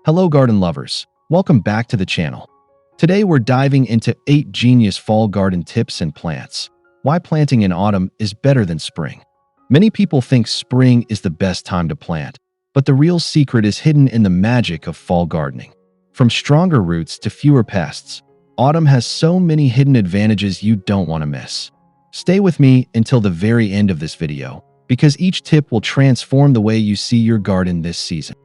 Hello garden lovers, welcome back to the channel. Today we're diving into 8 genius fall garden tips and plants. Why planting in autumn is better than spring. Many people think spring is the best time to plant, but the real secret is hidden in the magic of fall gardening. From stronger roots to fewer pests, autumn has so many hidden advantages you don't want to miss. Stay with me until the very end of this video, because each tip will transform the way you see your garden this season.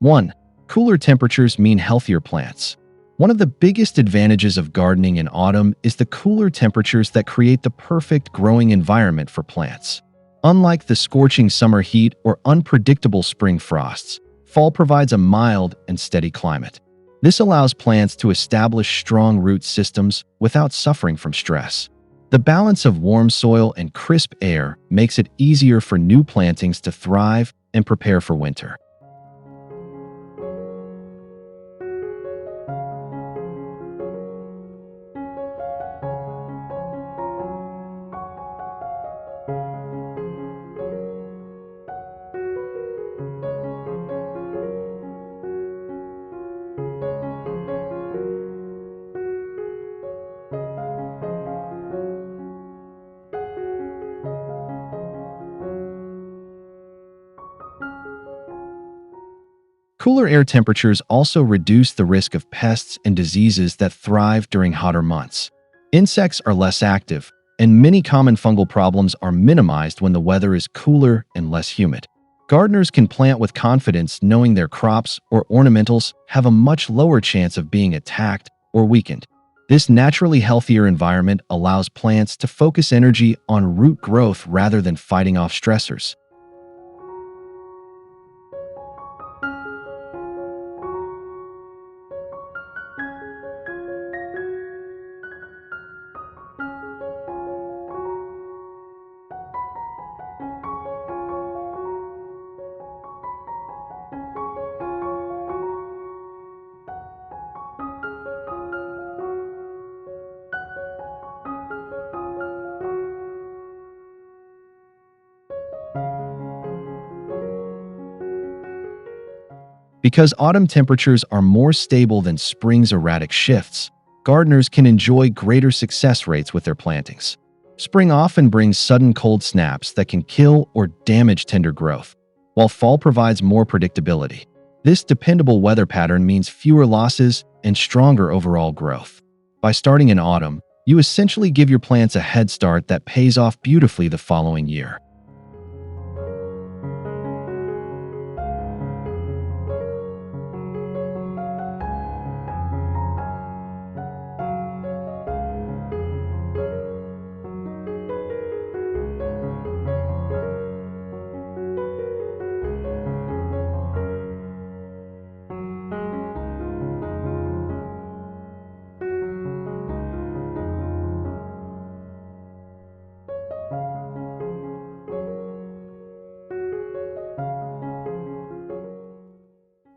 One, cooler temperatures mean healthier plants. One of the biggest advantages of gardening in autumn is the cooler temperatures that create the perfect growing environment for plants. Unlike the scorching summer heat or unpredictable spring frosts, fall provides a mild and steady climate. This allows plants to establish strong root systems without suffering from stress. The balance of warm soil and crisp air makes it easier for new plantings to thrive and prepare for winter. Cooler air temperatures also reduce the risk of pests and diseases that thrive during hotter months. Insects are less active, and many common fungal problems are minimized when the weather is cooler and less humid. Gardeners can plant with confidence knowing their crops or ornamentals have a much lower chance of being attacked or weakened. This naturally healthier environment allows plants to focus energy on root growth rather than fighting off stressors. 'Because autumn temperatures are more stable than spring's erratic shifts, gardeners can enjoy greater success rates with their plantings. Spring often brings sudden cold snaps that can kill or damage tender growth, while fall provides more predictability. This dependable weather pattern means fewer losses and stronger overall growth. By starting in autumn, you essentially give your plants a head start that pays off beautifully the following year.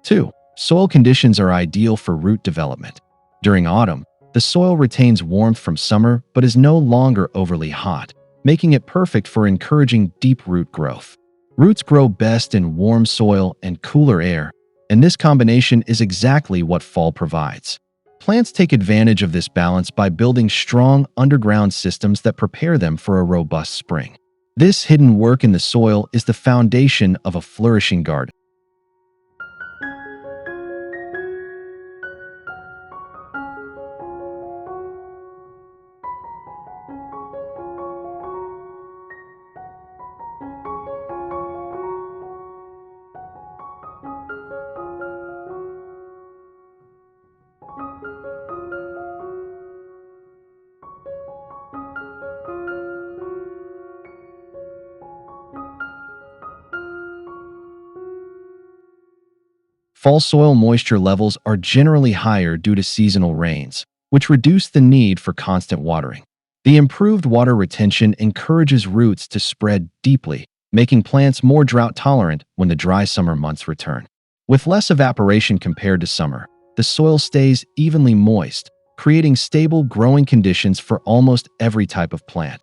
2. Soil conditions are ideal for root development. During autumn, the soil retains warmth from summer but is no longer overly hot, making it perfect for encouraging deep root growth. Roots grow best in warm soil and cooler air, and this combination is exactly what fall provides. Plants take advantage of this balance by building strong underground systems that prepare them for a robust spring. This hidden work in the soil is the foundation of a flourishing garden. Fall soil moisture levels are generally higher due to seasonal rains, which reduce the need for constant watering. The improved water retention encourages roots to spread deeply, making plants more drought-tolerant when the dry summer months return. With less evaporation compared to summer, the soil stays evenly moist, creating stable growing conditions for almost every type of plant.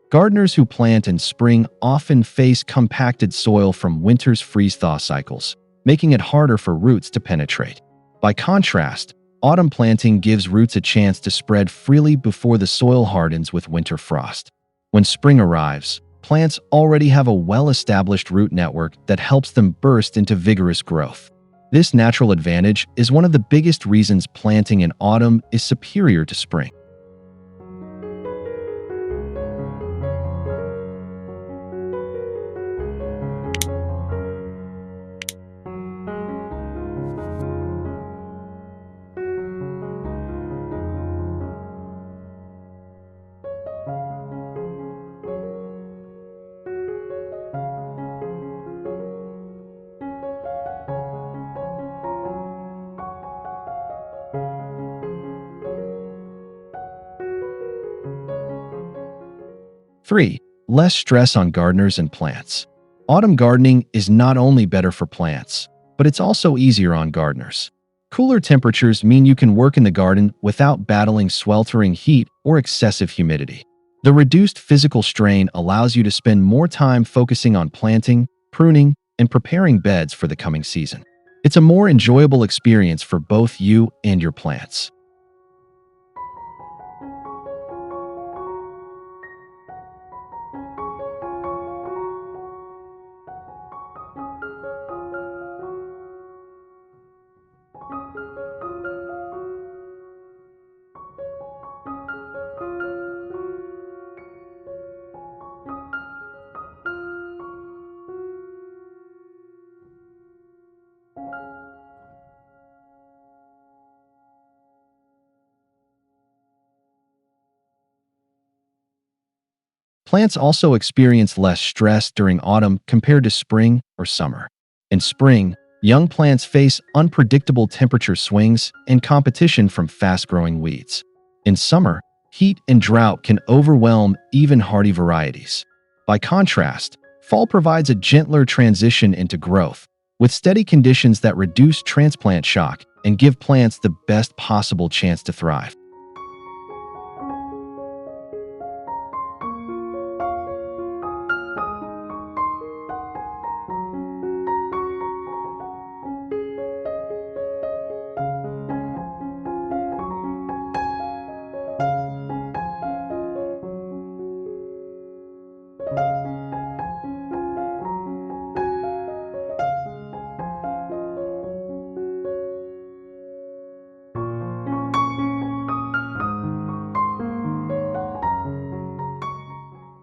'Gardeners who plant in spring often face compacted soil from winter's freeze-thaw cycles, making it harder for roots to penetrate. By contrast, autumn planting gives roots a chance to spread freely before the soil hardens with winter frost. When spring arrives, plants already have a well-established root network that helps them burst into vigorous growth. This natural advantage is one of the biggest reasons planting in autumn is superior to spring. 3. Less stress on gardeners and plants. Autumn gardening is not only better for plants, but it's also easier on gardeners. Cooler temperatures mean you can work in the garden without battling sweltering heat or excessive humidity. The reduced physical strain allows you to spend more time focusing on planting, pruning, and preparing beds for the coming season. It's a more enjoyable experience for both you and your plants. Plants also experience less stress during autumn compared to spring or summer. In spring, young plants face unpredictable temperature swings and competition from fast-growing weeds. In summer, heat and drought can overwhelm even hardy varieties. By contrast, fall provides a gentler transition into growth, with steady conditions that reduce transplant shock and give plants the best possible chance to thrive.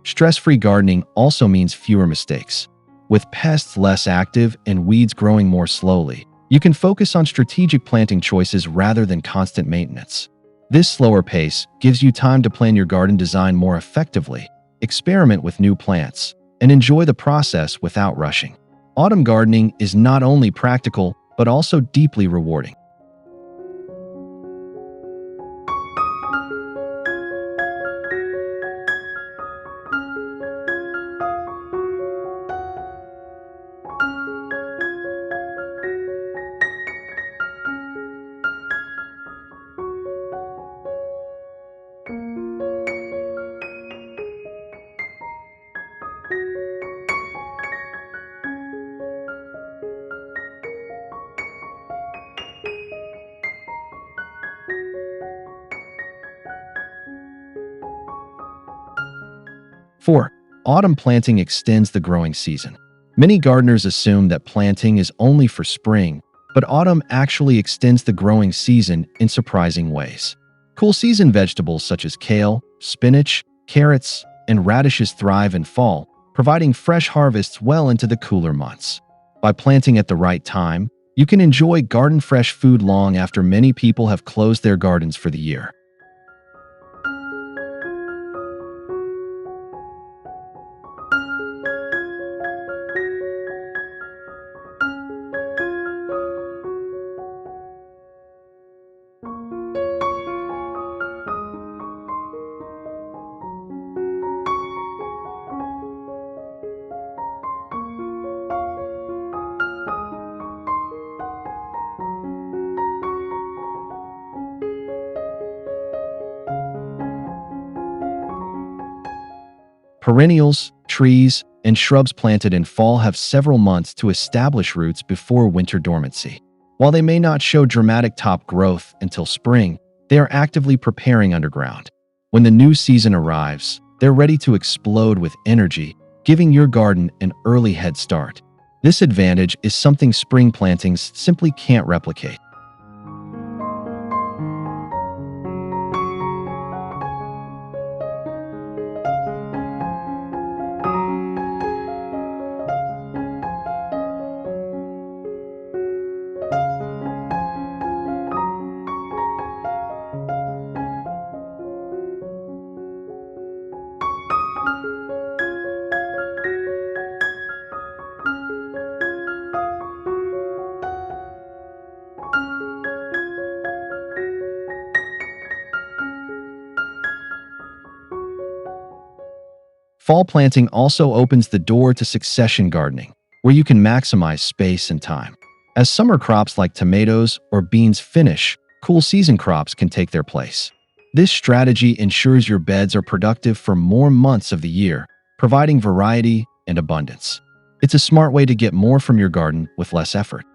'Stress-free gardening also means fewer mistakes. With pests less active and weeds growing more slowly, you can focus on strategic planting choices rather than constant maintenance. This slower pace gives you time to plan your garden design more effectively, experiment with new plants, and enjoy the process without rushing. Autumn gardening is not only practical, but also deeply rewarding. 4. Autumn planting extends the growing season. Many gardeners assume that planting is only for spring, but autumn actually extends the growing season in surprising ways. Cool season vegetables such as kale, spinach, carrots, and radishes thrive in fall, providing fresh harvests well into the cooler months. By planting at the right time, you can enjoy garden fresh food long after many people have closed their gardens for the year. Perennials, trees, and shrubs planted in fall have several months to establish roots before winter dormancy. While they may not show dramatic top growth until spring, they are actively preparing underground. When the new season arrives, they're ready to explode with energy, giving your garden an early head start. This advantage is something spring plantings simply can't replicate. Fall planting also opens the door to succession gardening, where you can maximize space and time. As summer crops like tomatoes or beans finish, cool season crops can take their place. This strategy ensures your beds are productive for more months of the year, providing variety and abundance. It's a smart way to get more from your garden with less effort.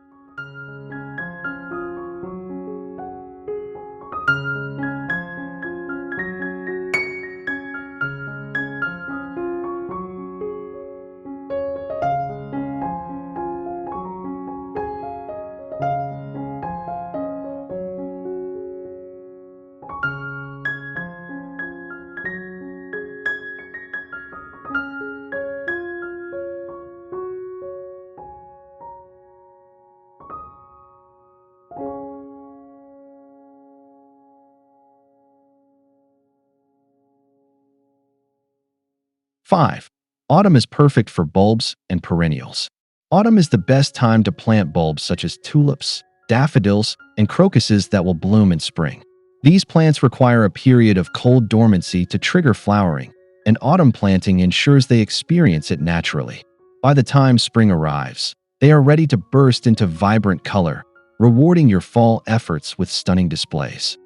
5. Autumn is perfect for bulbs and perennials. Autumn is the best time to plant bulbs such as tulips, daffodils, and crocuses that will bloom in spring. These plants require a period of cold dormancy to trigger flowering, and autumn planting ensures they experience it naturally. By the time spring arrives, they are ready to burst into vibrant color, rewarding your fall efforts with stunning displays.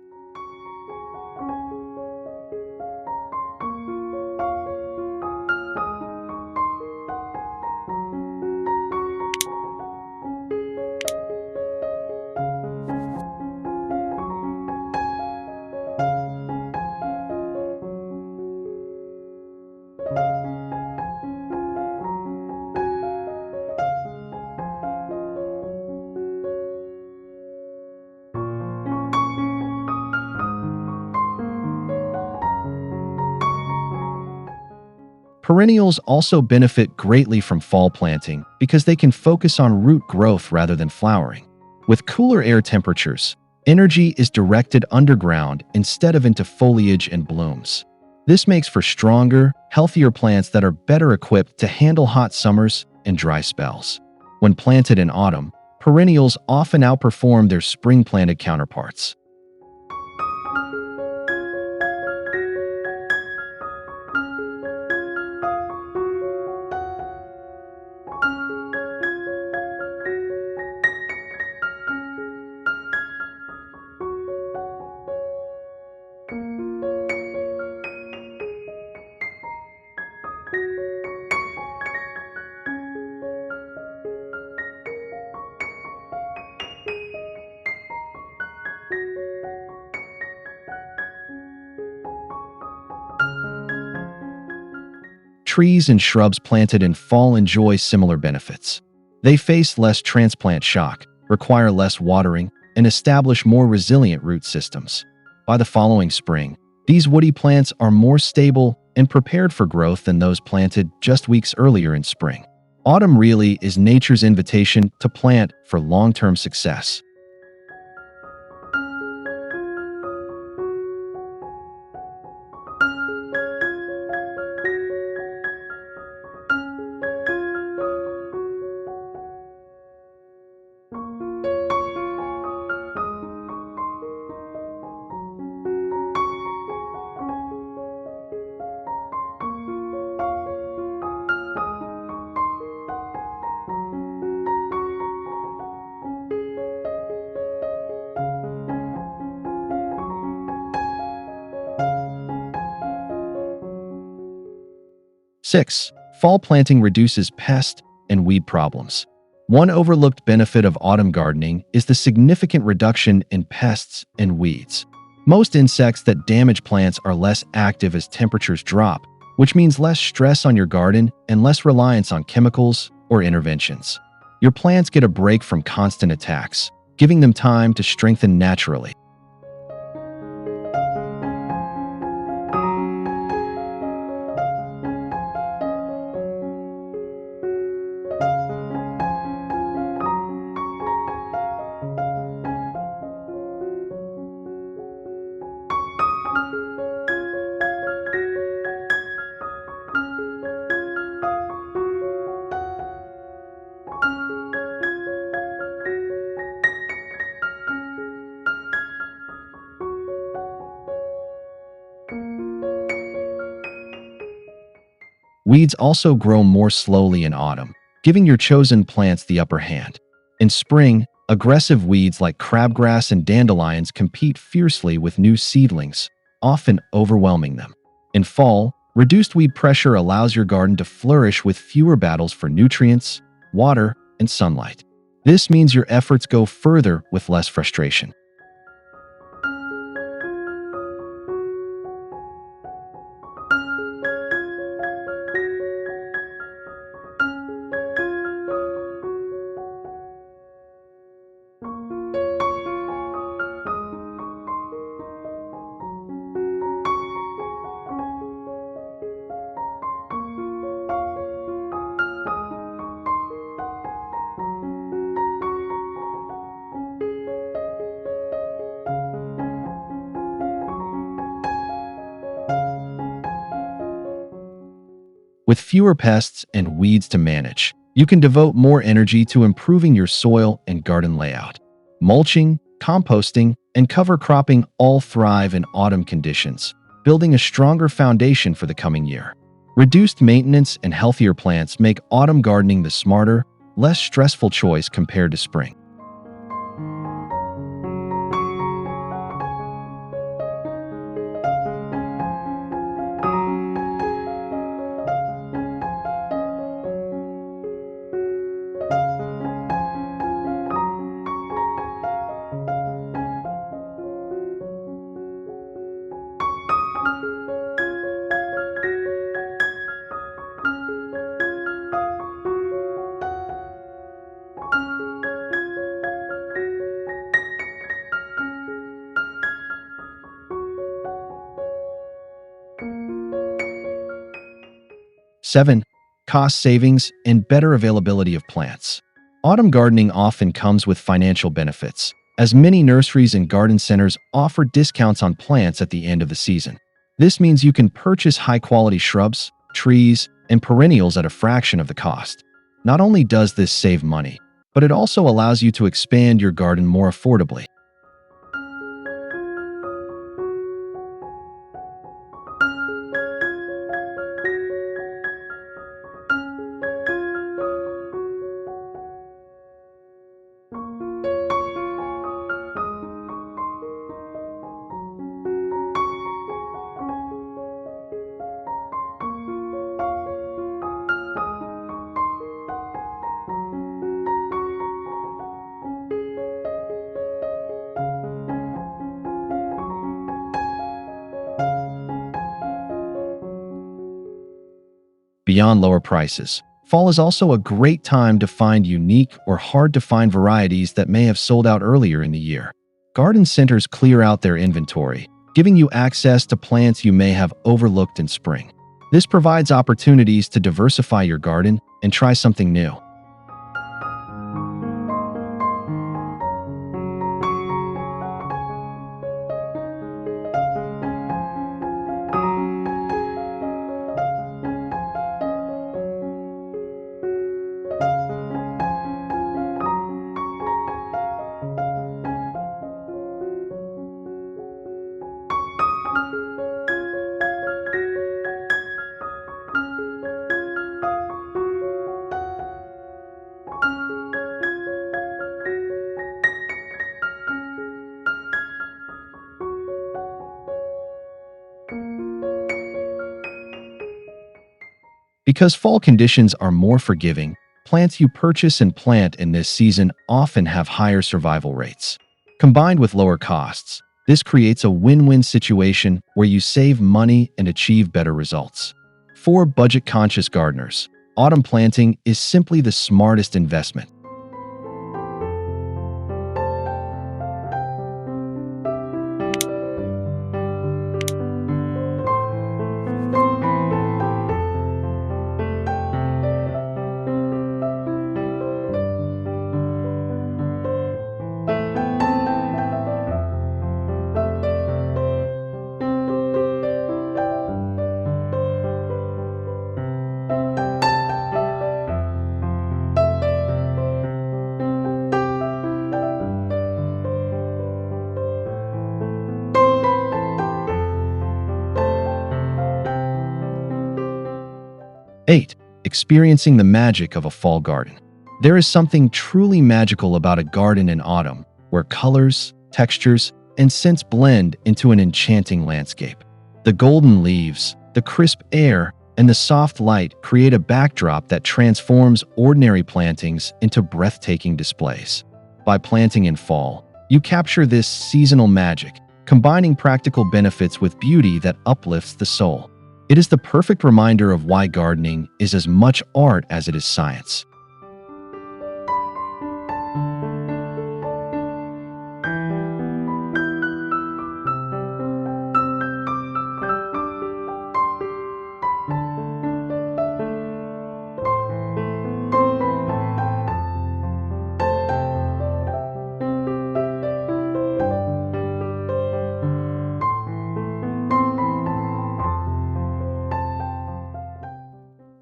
Perennials also benefit greatly from fall planting because they can focus on root growth rather than flowering. With cooler air temperatures, energy is directed underground instead of into foliage and blooms. This makes for stronger, healthier plants that are better equipped to handle hot summers and dry spells. When planted in autumn, perennials often outperform their spring-planted counterparts. Trees and shrubs planted in fall enjoy similar benefits. They face less transplant shock, require less watering, and establish more resilient root systems. By the following spring, These woody plants are more stable and prepared for growth than those planted just weeks earlier in spring. Autumn really is nature's invitation to plant for long-term success. 6. Fall planting reduces pest and weed problems. One overlooked benefit of autumn gardening is the significant reduction in pests and weeds. Most insects that damage plants are less active as temperatures drop, which means less stress on your garden and less reliance on chemicals or interventions. Your plants get a break from constant attacks, giving them time to strengthen naturally. Weeds also grow more slowly in autumn, giving your chosen plants the upper hand. In spring, aggressive weeds like crabgrass and dandelions compete fiercely with new seedlings, often overwhelming them. In fall, reduced weed pressure allows your garden to flourish with fewer battles for nutrients, water, and sunlight. This means your efforts go further with less frustration. 'With fewer pests and weeds to manage, you can devote more energy to improving your soil and garden layout. Mulching, composting, and cover cropping all thrive in autumn conditions, building a stronger foundation for the coming year. Reduced maintenance and healthier plants make autumn gardening the smarter, less stressful choice compared to spring. 7. Cost savings and better availability of plants. Autumn gardening often comes with financial benefits, as many nurseries and garden centers offer discounts on plants at the end of the season. This means you can purchase high-quality shrubs, trees, and perennials at a fraction of the cost. Not only does this save money, but it also allows you to expand your garden more affordably. 'Beyond lower prices, fall is also a great time to find unique or hard-to-find varieties that may have sold out earlier in the year. Garden centers clear out their inventory, giving you access to plants you may have overlooked in spring. This provides opportunities to diversify your garden and try something new. Because fall conditions are more forgiving, plants you purchase and plant in this season often have higher survival rates. Combined with lower costs, this creates a win-win situation where you save money and achieve better results. For budget-conscious gardeners, autumn planting is simply the smartest investment. 8. Experiencing the magic of a fall garden. There is something truly magical about a garden in autumn, where colors, textures, and scents blend into an enchanting landscape. The golden leaves, the crisp air, and the soft light create a backdrop that transforms ordinary plantings into breathtaking displays. By planting in fall, you capture this seasonal magic, combining practical benefits with beauty that uplifts the soul. It is the perfect reminder of why gardening is as much art as it is science.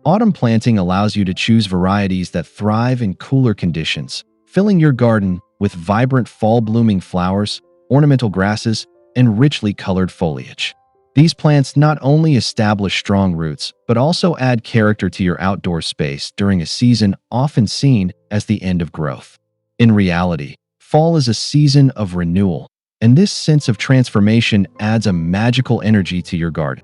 Autumn planting allows you to choose varieties that thrive in cooler conditions, filling your garden with vibrant fall-blooming flowers, ornamental grasses, and richly colored foliage. These plants not only establish strong roots, but also add character to your outdoor space during a season often seen as the end of growth. In reality, fall is a season of renewal, and this sense of transformation adds a magical energy to your garden.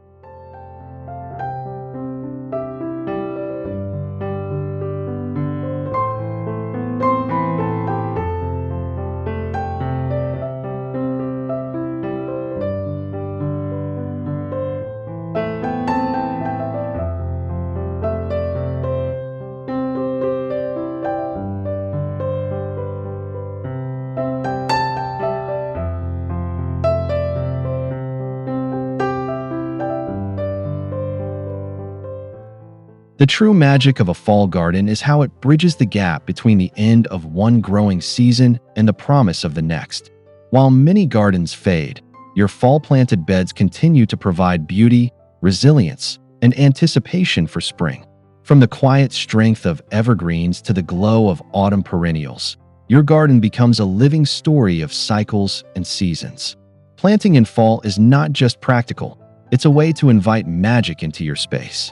The true magic of a fall garden is how it bridges the gap between the end of one growing season and the promise of the next. While many gardens fade, your fall-planted beds continue to provide beauty, resilience, and anticipation for spring. From the quiet strength of evergreens to the glow of autumn perennials, your garden becomes a living story of cycles and seasons. Planting in fall is not just practical, it's a way to invite magic into your space.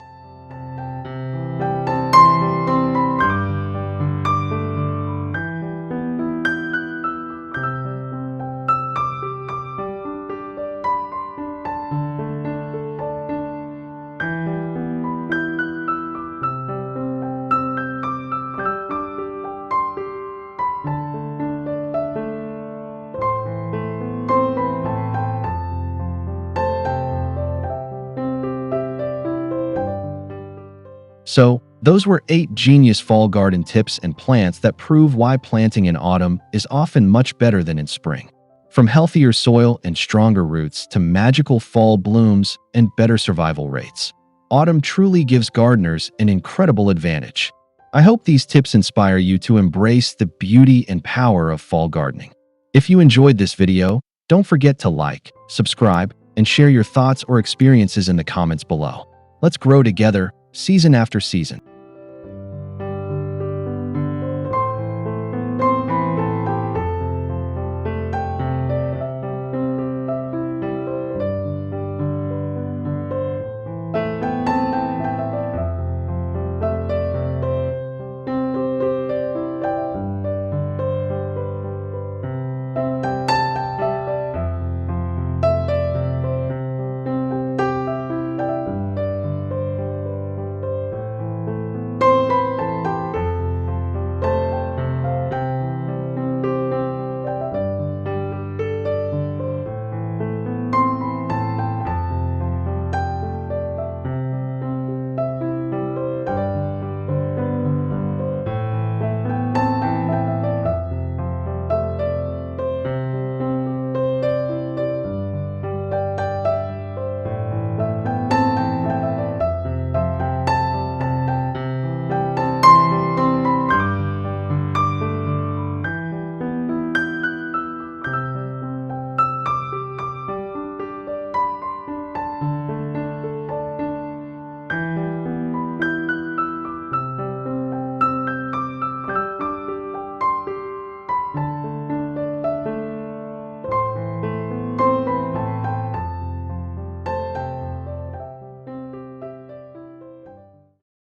So, those were 8 genius fall garden tips and plants that prove why planting in autumn is often much better than in spring. From healthier soil and stronger roots to magical fall blooms and better survival rates, autumn truly gives gardeners an incredible advantage. I hope these tips inspire you to embrace the beauty and power of fall gardening. If you enjoyed this video, don't forget to like, subscribe, and share your thoughts or experiences in the comments below. Let's grow together, season after season.